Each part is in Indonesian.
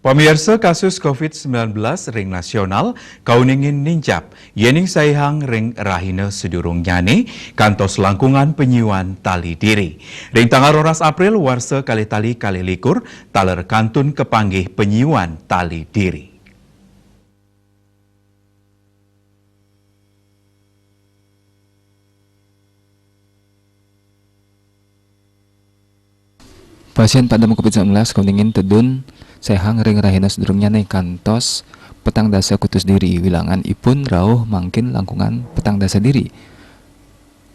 Pemirsa kasus COVID-19 ring nasional kauningin ninjap, yening saihang ring rahina sedurung nyane kantos langkungan penyuan tali diri. Ring tanggal 12 April warsa kali tali kali likur taler kantun kepanggih penyuan tali diri. Pasien pandemi COVID-19 kauningin tedun sehang ring rahina sedurungnya nih kantos petang dasa kutus diri wilangan ipun rauh mangkin langkungan petang dasa diri.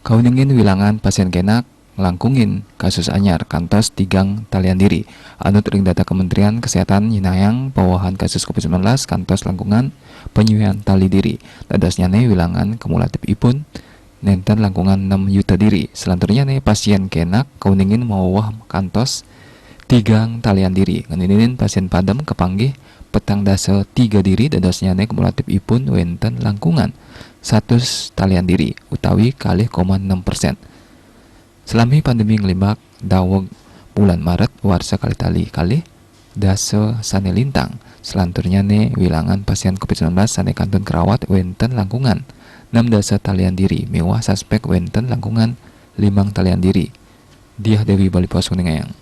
Kauningin wilangan pasien kenak langkungin kasus anyar kantos tigang talian diri. Anut ring data Kementerian Kesehatan yinayang pawahan kasus COVID-19 kantos langkungan penyuian tali diri. Dadasnya nih wilangan kumulatif ipun nenten langkungan 6 juta diri. Selanjutnya nih pasien kenak kauningin mawah kantos tigang talian diri. Nganinin pasien padam kepanggih petang dasa 3 diri dadasnya nih kumulatif ipun wenten langkungan 100 talian diri utawi kalih 0,6%. Selami pandemi ngelibak daweg bulan Maret warsa kali tali kalih dasa sane lintang. Selanjutnya nih wilangan pasien COVID-19 sane kantun kerawat wenten langkungan 6 dasa talian diri mewah suspek wenten langkungan 5 talian diri. Diah Dewi Bali Pos Kuningayang.